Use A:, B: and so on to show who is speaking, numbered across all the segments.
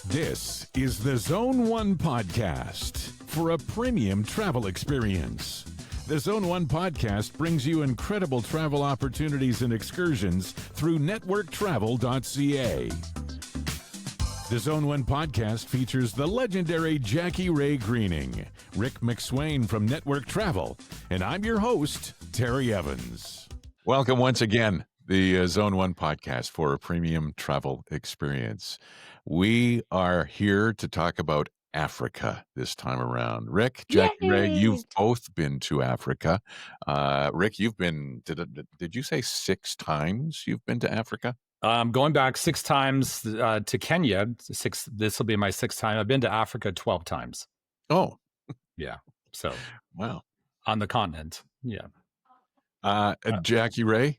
A: This is the Zone 1 podcast for a premium travel experience. The Zone 1 podcast brings you incredible travel opportunities and excursions through networktravel.ca. The Zone 1 podcast features the legendary Jackie Rae Greening, Rick McSwain from Network Travel, and I'm your host, Terry Evans. Welcome once again, the Zone 1 podcast for a premium travel experience. We are here to talk about Africa this time around. Rick, Jackie Rae, you've both been to Africa. Rick, you've been, did you say 6 times you've been to Africa?
B: Going back 6 times to Kenya. This will be my 6th time. I've been to Africa 12 times.
A: Oh.
B: Yeah. So.
A: Wow.
B: On the continent. Yeah.
A: Jackie Rae?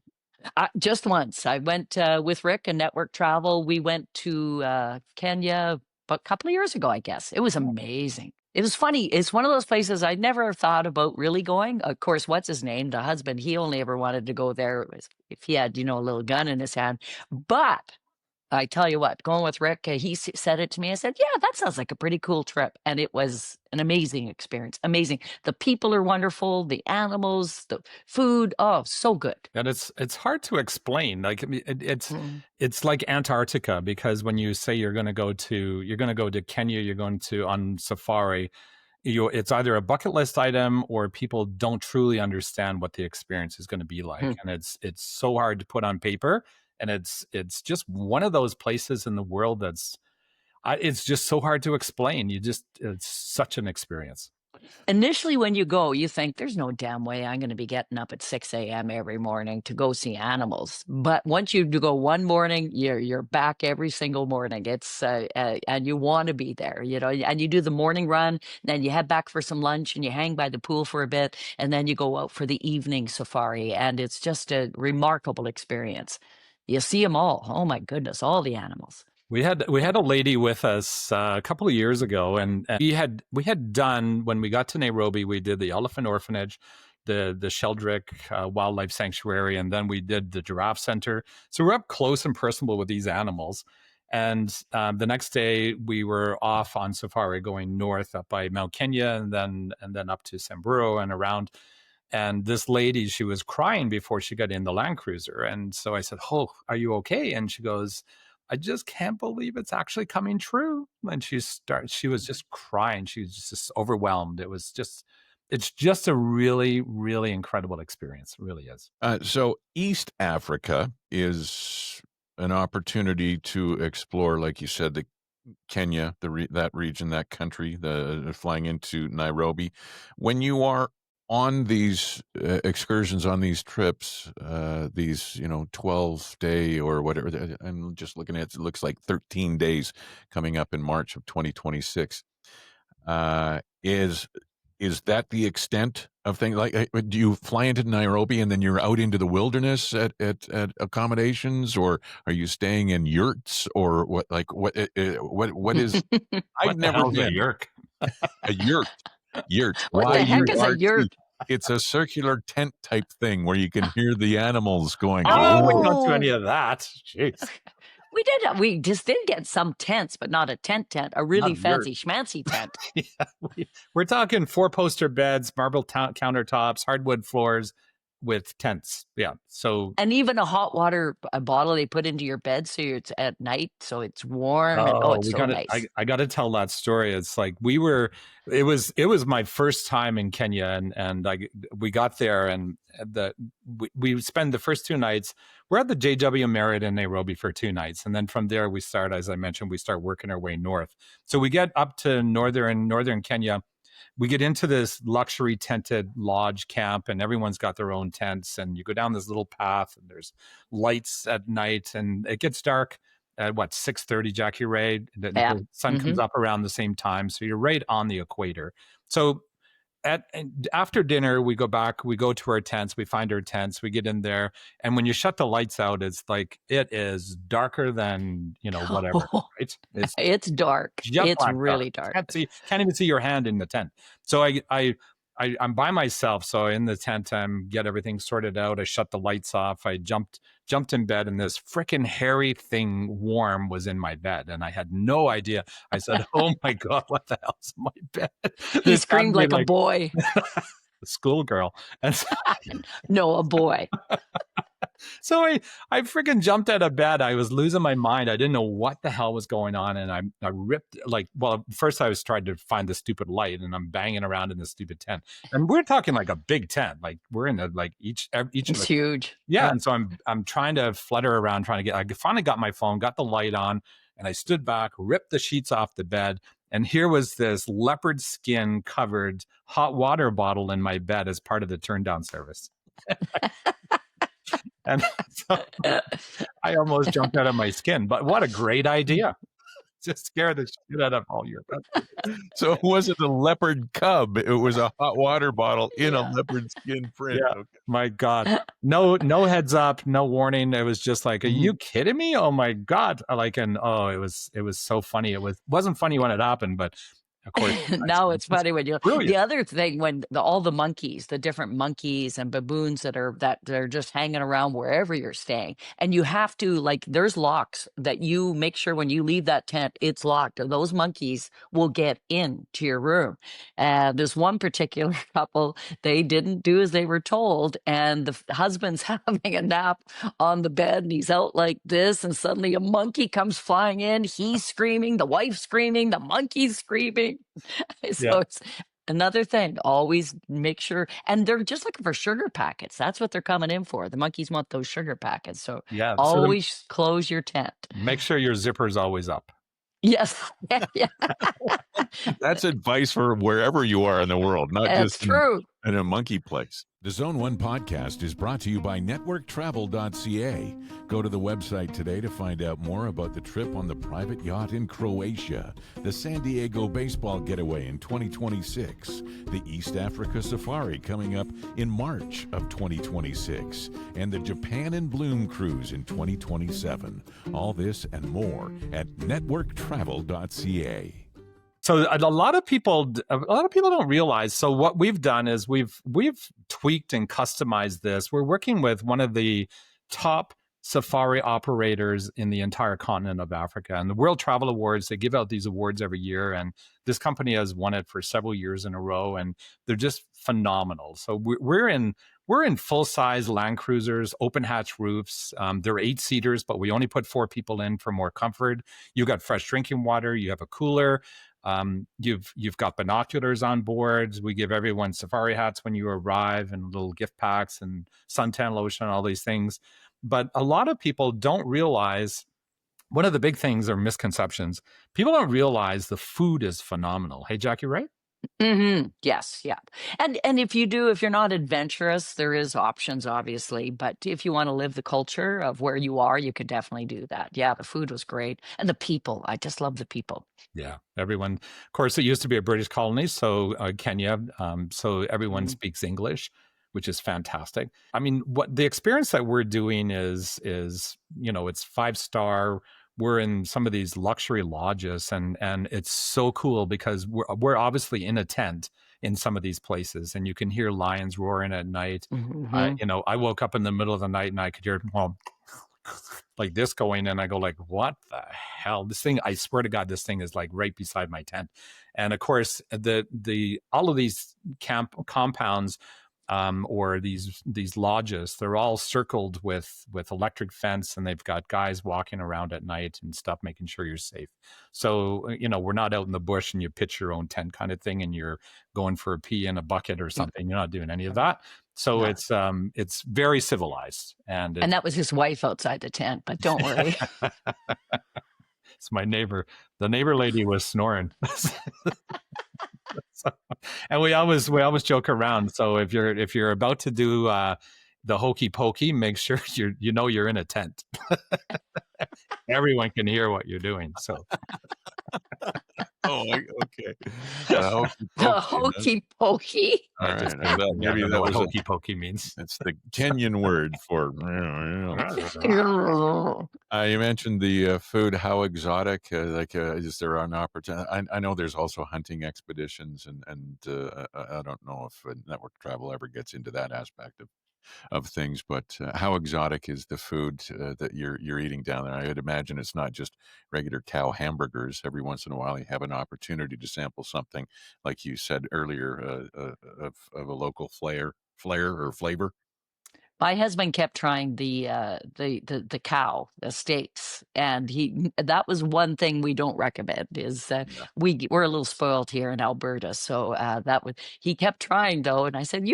C: Just once. I went with Rick and Network Travel. We went to Kenya a couple of years ago, I guess. It was amazing. It was funny. It's one of those places I never thought about really going. Of course, what's his name? The husband, he only ever wanted to go there if he had, a little gun in his hand. But I tell you what, going with Rick, he said it to me. I said, yeah, that sounds like a pretty cool trip. And it was an amazing experience. Amazing. The people are wonderful. The animals, the food. Oh, so good.
B: And it's hard to explain. Like it's like Antarctica, because when you say you're going to go to Kenya, you're going to on safari, it's either a bucket list item or people don't truly understand what the experience is going to be like. And it's so hard to put on paper. And it's just one of those places in the world it's just so hard to explain. It's such an experience.
C: Initially, when you go, you think there's no damn way I'm going to be getting up at 6 a.m. every morning to go see animals. But once you go one morning, you're back every single morning. It's and you want to be there, and you do the morning run, then you head back for some lunch and you hang by the pool for a bit, and then you go out for the evening safari. And it's just a remarkable experience. You see them all. Oh my goodness, all the animals.
B: We had a lady with us a couple of years ago, and we had done, when we got to Nairobi, we did the elephant orphanage, the Sheldrick Wildlife Sanctuary, and then we did the giraffe center. So we're up close and personal with these animals. And the next day we were off on safari going north up by Mount Kenya and then up to Samburu and around. And this lady, she was crying before she got in the Land Cruiser. And so I said, "Oh, are you okay?" And she goes, "I just can't believe it's actually coming true." And she was just crying. She was just overwhelmed. It's just a really, really incredible experience. It really is.
A: So East Africa is an opportunity to explore, like you said, the Kenya, that region, that country, the flying into Nairobi. When you are on these excursions, on these trips, these 12-day or whatever, I'm just looking at it looks like 13 days coming up in March of 2026. Is that the extent of things? Like, do you fly into Nairobi and then you're out into the wilderness at accommodations, or are you staying in yurts, or what? Like what is? I've never been
B: a yurt.
A: A yurt. Yurt.
C: What the heck is a yurt?
A: It's a circular tent type thing where you can hear the animals going.
B: Oh, we don't do any of that. Jeez.
C: We did. We just did get some tents, but not a tent, a really fancy schmancy tent.
B: Yeah, we're talking 4-poster beds, marble countertops, hardwood floors with tents. Yeah. So,
C: and even a hot water bottle they put into your bed, so it's at night, so it's warm. It's so nice.
B: I got to tell that story. It's like it was my first time in Kenya, and we got there, and we spend the first 2 nights. We're at the JW Marriott in Nairobi for 2 nights, and then from there we start, as I mentioned, we start working our way north. So we get up to northern Kenya. We get into this luxury tented lodge camp, and everyone's got their own tents, and you go down this little path and there's lights at night, and it gets dark at 6:30, Jackie Rae. The sun comes up around the same time. So you're right on the equator. So after dinner, we go back, we go to our tents, we find our tents, we get in there. And when you shut the lights out, it's like, it is darker than, whatever. Right?
C: It's dark. It's really dark.
B: Can't even see your hand in the tent. So I'm by myself. So in the tent, get everything sorted out. I shut the lights off. I jumped jumped in bed, and this freaking hairy thing, worm, was in my bed, and I had no idea. I said, "Oh my God, what the hell's in my bed?"
C: He
B: It sounded
C: screamed like a
B: like
C: boy.
B: a schoolgirl, and so,
C: No, a boy.
B: so I freaking jumped out of bed. I was losing my mind. I didn't know what the hell was going on. And I ripped, like, well, first I was trying to find the stupid light, and I'm banging around in the stupid tent. And we're talking like a big tent. Like we're in a, like each of
C: It's
B: the,
C: huge.
B: yeah. And so I'm trying to flutter around, I finally got my phone, got the light on, and I stood back, ripped the sheets off the bed. And here was this leopard skin covered hot water bottle in my bed as part of the turn down service. And so I almost jumped out of my skin, but what a great idea. Just scare the shit out of all your customers.
A: So it wasn't a leopard cub. It was a hot water bottle in a
C: Yeah.
A: leopard skin print.
B: Yeah.
A: Okay.
B: My God. No heads up, no warning. It was just like, are you kidding me? Oh my God. Like, and it was so funny. Wasn't funny when it happened, but of course.
C: Now it's funny when you.
B: Brilliant.
C: The other thing, when all the monkeys, the different monkeys and baboons that are just hanging around wherever you're staying, and you have to, like, there's locks that you make sure when you leave that tent it's locked, or those monkeys will get into your room. And there's one particular couple, they didn't do as they were told, and the husband's having a nap on the bed, and he's out like this, and suddenly a monkey comes flying in. He's screaming, the wife's screaming, the monkey's screaming. So
B: Yeah.
C: it's another thing. Always make sure, and they're just looking for sugar packets. That's what they're coming in for. The monkeys want those sugar packets. So
B: Yeah. So
C: always close your tent.
B: make sure your zipper's always up.
C: Yes. Yeah.
A: That's advice for wherever you are in the world, not
C: That's
A: just
C: true.
A: in a monkey place. The Zone 1 podcast is brought to you by networktravel.ca. Go to the website today to find out more about the trip on the private yacht in Croatia, the San Diego baseball getaway in 2026, the East Africa safari coming up in March of 2026, and the Japan in Bloom cruise in 2027. All this and more at networktravel.ca.
B: So a lot of people don't realize. So what we've done is we've tweaked and customized this. We're working with one of the top safari operators in the entire continent of Africa, and the World Travel Awards. They give out these awards every year, and this company has won it for several years in a row, and they're just phenomenal. So we're in full size Land Cruisers, open hatch roofs. They're 8-seaters, but we only put 4 people in for more comfort. You got fresh drinking water. You have a cooler. You've got binoculars on board. We give everyone safari hats when you arrive, and little gift packs and suntan lotion, all these things. But a lot of people don't realize, one of the big things or misconceptions, people don't realize the food is phenomenal. Hey, Jackie, right?
C: Yes, yeah. And if you're not adventurous, there is options, obviously. But if you want to live the culture of where you are, you could definitely do that. Yeah, the food was great. And the people, I just love the people.
B: Yeah, everyone. Of course, it used to be a British colony, so Kenya. So everyone speaks English, which is fantastic. I mean, what the experience that we're doing is it's 5-star. We're in some of these luxury lodges, and it's so cool because we're obviously in a tent in some of these places, and you can hear lions roaring at night. I woke up in the middle of the night and I could hear like this going, and I go like, what the hell? This thing, I swear to God, this thing is like right beside my tent. And of course, the all of these compounds, or these lodges, they're all circled with electric fence, and they've got guys walking around at night and stuff, making sure you're safe. So, we're not out in the bush and you pitch your own tent kind of thing and you're going for a pee in a bucket or something. You're not doing any of that. So it's very civilized. And
C: that was his wife outside the tent, but don't worry.
B: It's my neighbor. The neighbor lady was snoring. And we always joke around. So if you're about to do the hokey pokey, make sure you're in a tent. Everyone can hear what you're doing. So.
A: Oh, okay.
C: The hokey pokey.
A: All right. Well, maybe that was
B: what hokey pokey means.
A: It's the Kenyan word for. You mentioned the food. How exotic? Is there an opportunity? I know there's also hunting expeditions, and I don't know if network travel ever gets into that aspect of. of things. But how exotic is the food that you're eating down there? I would imagine it's not just regular cow hamburgers. Every once in a while, you have an opportunity to sample something, like you said earlier, of a local flair or flavor.
C: My husband kept trying the cow, the steaks, and that was one thing we don't recommend is,
A: Yeah.
C: we're a little spoiled here in Alberta, so, that was he kept trying though, and I said,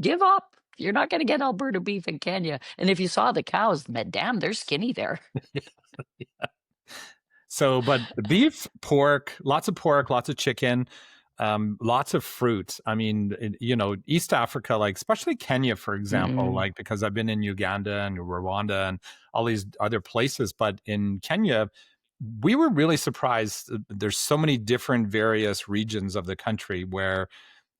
C: give up. You're not gonna get Alberta beef in Kenya." And if you saw the cows, damn, they're skinny there.
B: So, but beef, pork, lots of chicken, lots of fruit. I mean, East Africa, like especially Kenya, for example,
C: Mm,
B: like because I've been in Uganda and Rwanda and all these other places, but in Kenya, we were really surprised. There's so many different various regions of the country where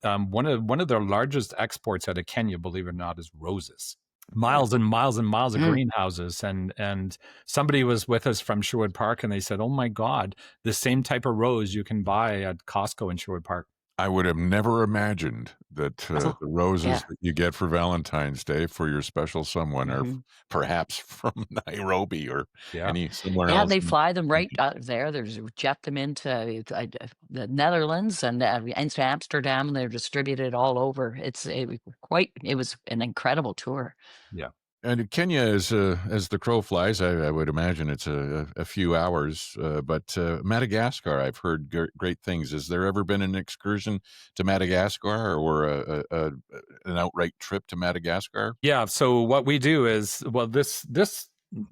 B: one of their largest exports out of Kenya, believe it or not, is roses. Miles and miles and miles of
C: mm.
B: greenhouses, and somebody was with us from Sherwood Park, and they said, "Oh my God, the same type of rose you can buy at Costco in Sherwood Park."
A: I would have never imagined that
C: Oh,
A: the roses
C: yeah.
A: that you get for Valentine's Day for your special someone are
C: Mhm.
A: perhaps from Nairobi or
B: Yeah,
A: any somewhere
C: Yeah,
A: else.
C: they fly them right out there. Jet them into the Netherlands and to Amsterdam, and they're distributed all over. It was an incredible tour.
B: yeah.
A: And Kenya is, as the crow flies, I would imagine it's a few hours. But Madagascar, I've heard great things. Has there ever been an excursion to Madagascar or an outright trip to Madagascar?
B: Yeah. So what we do is, well, this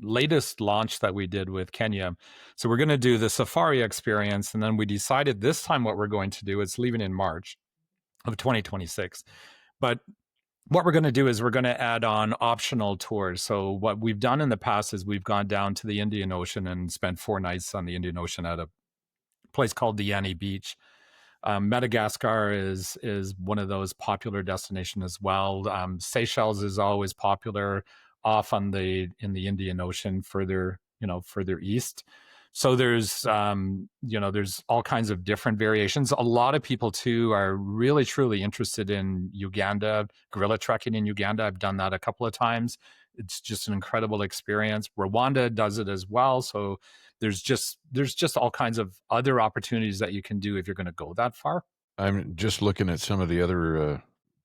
B: latest launch that we did with Kenya. So we're going to do the safari experience, and then we decided this time what we're going to do is leaving in March of 2026. But what we're going to do is we're going to add on optional tours. So what we've done in the past is we've gone down to the Indian Ocean and spent 4 nights on the Indian Ocean at a place called Diani Beach. Madagascar is one of those popular destinations as well. Seychelles is always popular off on in the Indian Ocean, further east. So there's all kinds of different variations. A lot of people too are really truly interested in Uganda, gorilla trekking in Uganda. I've done that a couple of times. It's just an incredible experience. Rwanda does it as well. So there's just all kinds of other opportunities that you can do if you're going to go that far.
A: I'm just looking at some of the other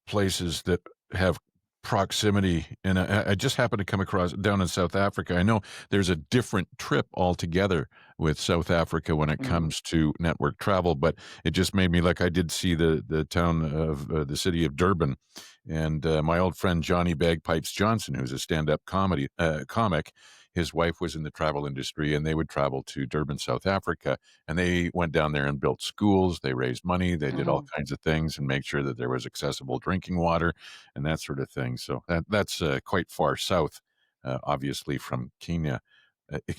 A: places that have proximity, and I just happened to come across down in South Africa. I know there's a different trip altogether with South Africa when it
C: Mm,
A: comes to network travel, but it just made me like I did see the town of the city of Durban, and my old friend Johnny Bagpipes Johnson, who's a stand-up comedy comic. His wife was in the travel industry, and they would travel to Durban, South Africa, and they went down there and built schools. They raised money. They did all
C: mhm.
A: kinds of things and make sure that there was accessible drinking water and that sort of thing. So that's quite far south, obviously from Kenya.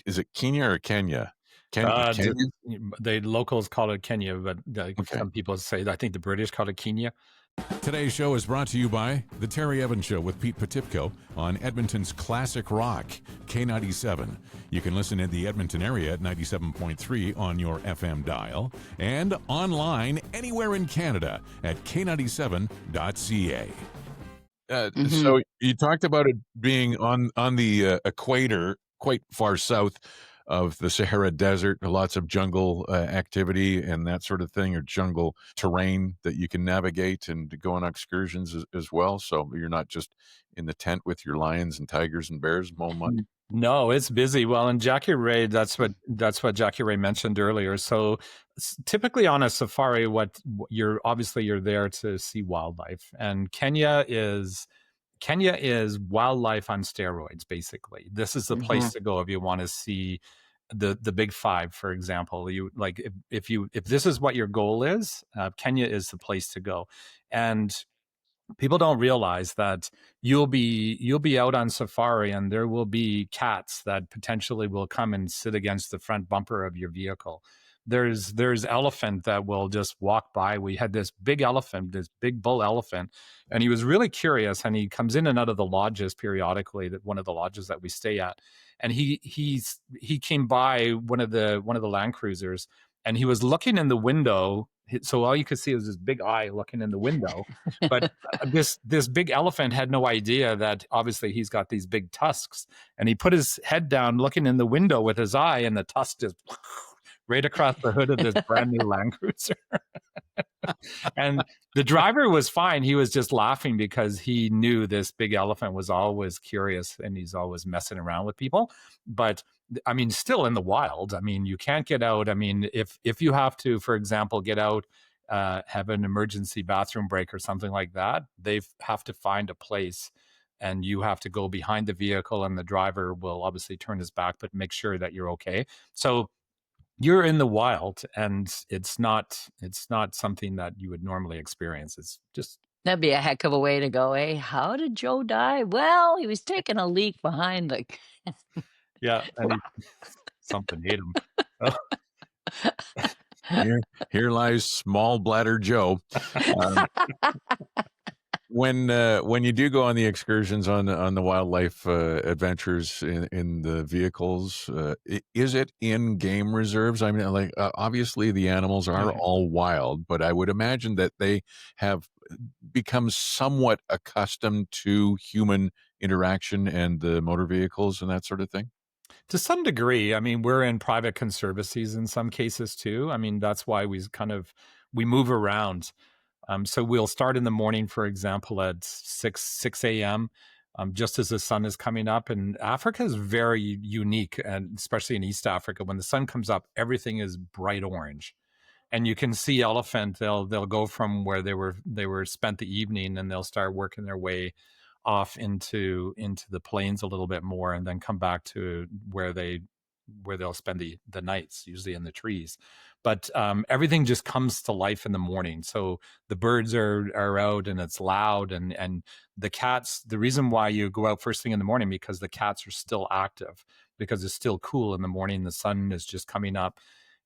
A: Is it Kenya or Kenya?
B: The,
A: Kenya?
B: the locals call it Kenya, but
A: Okay.
B: some people say, I think the British call it Kenya.
A: Today's show is brought to you by The Terry Evans Show with Pete Potipko on Edmonton's classic rock, K97. You can listen in the Edmonton area at 97.3 on your FM dial and online anywhere in Canada at k97.ca.
C: Mhm.
A: So you talked about it being on the equator, quite far south of the Sahara Desert, lots of jungle activity and that sort of thing, or jungle terrain that you can navigate and to go on excursions as well. So you're not just in the tent with your lions and tigers and bears mowing money.
B: No, it's busy. Well, and Jackie Ray, that's what Jackie Ray mentioned earlier. So typically on a safari, you're there to see wildlife, and Kenya is wildlife on steroids. Basically, this is the place
C: Mhm.
B: to go if you want to see the big five, for example. You like if this is what your goal is, Kenya is the place to go, and people don't realize that you'll be out on safari and there will be cats that potentially will come and sit against the front bumper of your vehicle. There's elephant that will just walk by. We had this big elephant, this big bull elephant, and he was really curious, and he comes in and out of the lodges periodically, that one of the lodges that we stay at. And he came by one of the land cruisers, and he was looking in the window. So all you could see was this big eye looking in the window. But this big elephant had no idea that obviously he's got these big tusks, and he put his head down looking in the window with his eye, and the tusk just right across the hood of this brand new Land Cruiser. And the driver was fine. He was just laughing because he knew this big elephant was always curious and he's always messing around with people. But I mean, still in the wild. I mean, you can't get out. I mean, if you have to, for example, get out, have an emergency bathroom break or something like that, they have to find a place, and you have to go behind the vehicle, and the driver will obviously turn his back, but make sure that you're okay. So you're in the wild, and it's not something that you would normally experience. It's just
C: That'd be a heck of a way to go, eh? How did Joe die? Well, he was taking a leak behind the.
B: yeah, and something ate him. Oh,
A: Here lies small bladder Joe. When you do go on the excursions on the wildlife adventures in the vehicles, is it in game reserves? I mean, like obviously the animals are all wild, but I would imagine that they have become somewhat accustomed to human interaction and the motor vehicles and that sort of thing.
B: To some degree. I mean, we're in private conservancies in some cases too. I mean, that's why we move around. So we'll start in the morning, for example, at 6 a.m., just as the sun is coming up. And Africa is very unique, and especially in East Africa, when the sun comes up, everything is bright orange. And you can see elephant. They'll go from where they were spent the evening, and they'll start working their way off into the plains a little bit more, and then come back to where they'll spend the nights, usually in the trees. But everything just comes to life in the morning. So the birds are out, and it's loud, and the cats. The reason why you go out first thing in the morning, because the cats are still active, because it's still cool in the morning. The sun is just coming up,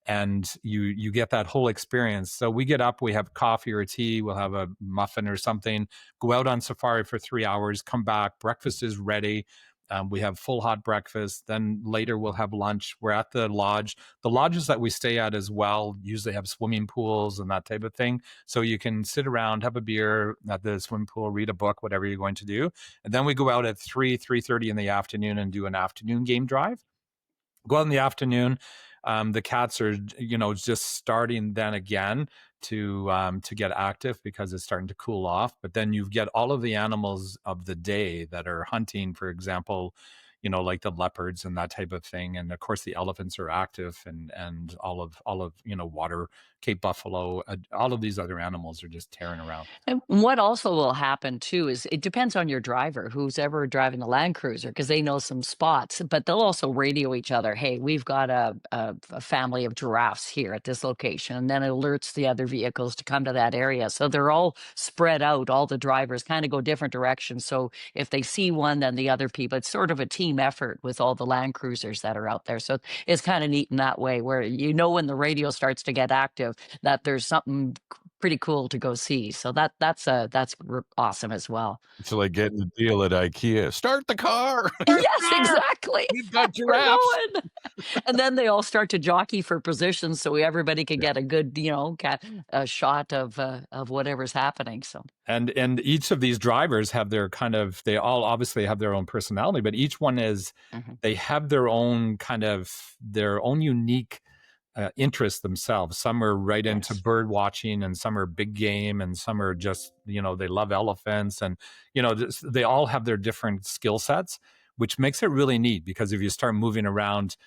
B: and you get that whole experience. So we get up, we have coffee or tea, we'll have a muffin or something, go out on safari for 3 hours, come back, breakfast is ready. We have full hot breakfast. Then later we'll have lunch. We're at the lodge. The lodges that we stay at as well usually have swimming pools and that type of thing. So you can sit around, have a beer at the swimming pool, read a book, whatever you're going to do. And then we go out at 3:30 in the afternoon and do an afternoon game drive. Go out in the afternoon. The cats are, just starting then again to get active because it's starting to cool off. But then you get all of the animals of the day that are hunting, for example, like the leopards and that type of thing. And of course, the elephants are active, and all of water, Cape buffalo, all of these other animals are just tearing around.
C: And what also will happen too is it depends on your driver, who's ever driving the Land Cruiser, because they know some spots, but they'll also radio each other. Hey, we've got a family of giraffes here at this location. And then it alerts the other vehicles to come to that area. So they're all spread out. All the drivers kind of go different directions. So if they see one, then the other people, it's sort of a team effort with all the Land Cruisers that are out there. So it's kind of neat in that way, where when the radio starts to get active, that there's something pretty cool to go see. So that's awesome as well.
A: It's like getting a deal at IKEA. Start the car.
C: Yes, exactly.
A: We've got
C: We're
A: giraffes.
C: going. And then they all start to jockey for positions, so everybody can get a good, a shot of whatever's happening. So.
B: And each of these drivers have they all obviously have their own personality, but each one they have their own unique interests themselves. Some are right into bird watching, and some are big game, and some are just, they love elephants, and, they all have their different skill sets, which makes it really neat, because if you start moving around,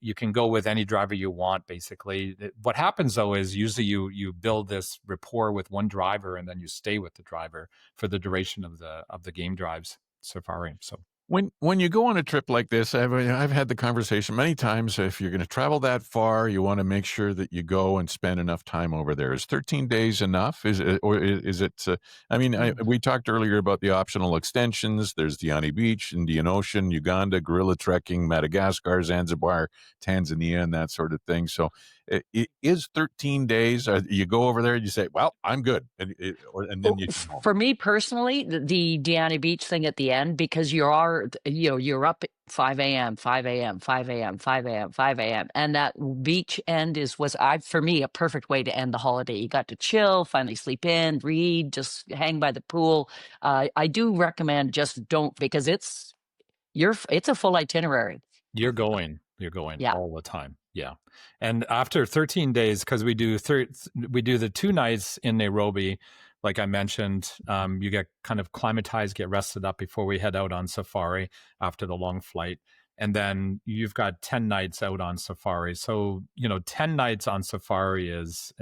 B: you can go with any driver you want, basically. What happens though is usually you build this rapport with one driver, and then you stay with the driver for the duration of the game drives safari. So
A: When you go on a trip like this, I've had the conversation many times. If you're going to travel that far, you want to make sure that you go and spend enough time over there. Is 13 days enough? Is it, or is it? We talked earlier about the optional extensions. There's Diani Beach, Indian Ocean, Uganda, gorilla trekking, Madagascar, Zanzibar, Tanzania, and that sort of thing. So, it is 13 days. You go over there and you say, "Well, I'm good," and then you.
C: For me personally, the Diani Beach thing at the end, because you're already you're up at 5 a.m., 5 a.m., 5 a.m., 5 a.m., 5 a.m. And that beach end for me, a perfect way to end the holiday. You got to chill, finally sleep in, read, just hang by the pool. I do recommend just don't, because it's a full itinerary.
B: You're going
C: Yeah.
B: all the time. Yeah. And after 13 days, because we do the 2 nights in Nairobi, like I mentioned, you get kind of climatized, get rested up before we head out on safari after the long flight. And then you've got 10 nights out on safari. So, 10 nights on safari is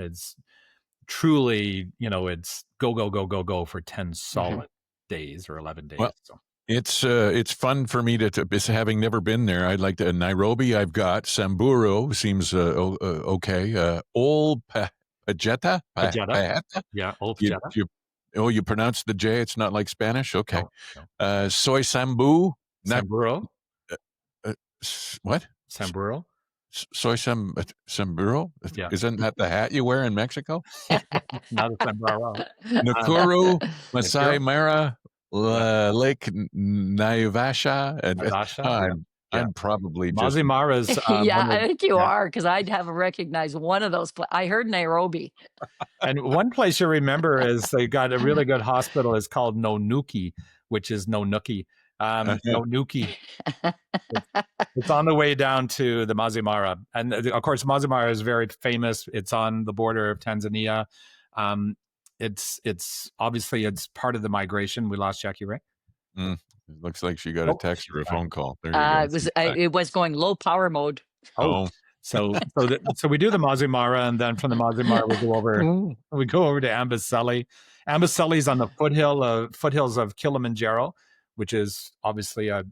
B: truly, it's go, go, go, go, go for 10 solid days or 11 days.
A: Well,
B: so.
A: It's fun for me to having never been there. I'd like to Nairobi. I've got Samburu seems okay. Old Pajeta.
B: Pajeta. Yeah, Old Pajeta.
A: You pronounce the J. It's not like Spanish. Okay.
B: No.
A: Soy Sambu.
B: Samburu.
A: What?
B: Samburu.
A: Soy Samburu?
B: Yeah.
A: Isn't that the hat you wear in Mexico?
B: Not a sombrero.
A: Nakuru, Masai Mara, Lake Naivasha, and I'm probably just
B: Masai Mara's.
C: I think you are, because I'd have recognized one of those. I heard Nairobi.
B: And one place you remember is they got a really good hospital. It's called Nonuki, which is Nonuki. Nonuki. It's on the way down to the Masai Mara. And of course, Masai Mara is very famous. It's on the border of Tanzania. It's obviously it's part of the migration. We lost Jackie Rae.
A: It looks like she got a text or a phone call. There you go.
C: It was going low power mode.
B: So we do the Masai Mara, and then from the Masai Mara we go over to Amboseli. Amboseli's on the foothills of Kilimanjaro, which is obviously a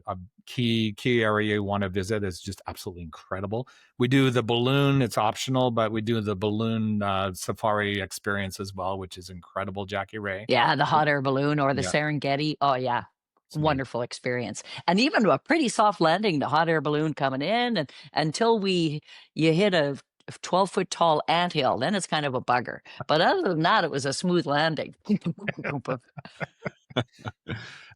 B: key area you want to visit. It's just absolutely incredible. We do the balloon. It's optional, but we do the balloon safari experience as well, which is incredible, Jackie Rae.
C: Yeah, the hot air balloon or the Serengeti. Oh, yeah. Wonderful experience. And even a pretty soft landing, the hot air balloon coming in, and until you hit a 12-foot tall anthill, then it's kind of a bugger. But other than that, it was a smooth landing.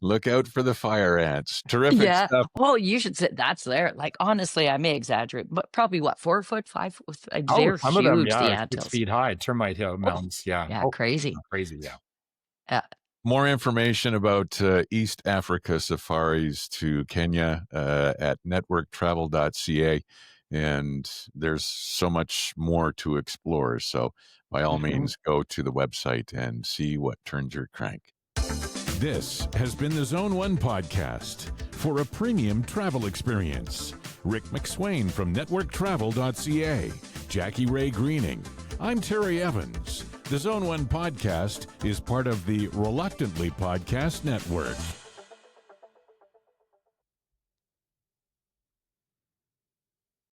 A: Look out for the fire ants. Terrific stuff.
C: Oh, you should sit. That's there. Like, honestly, I may exaggerate, but probably 4 foot, 5 foot. They're
B: some
C: huge,
B: of them,
C: the anthills.
B: 6 feet high, termite mountains.
C: Crazy.
B: Crazy, yeah.
A: More information about East Africa safaris to Kenya at networktravel.ca. And there's so much more to explore. So by all means, go to the website and see what turns your crank. This has been the Zone 1 podcast. For a premium travel experience, Rick McSwain from networktravel.ca, Jackie Rae Greening. I'm Terry Evans. The Zone 1 podcast is part of the Reluctantly Podcast Network.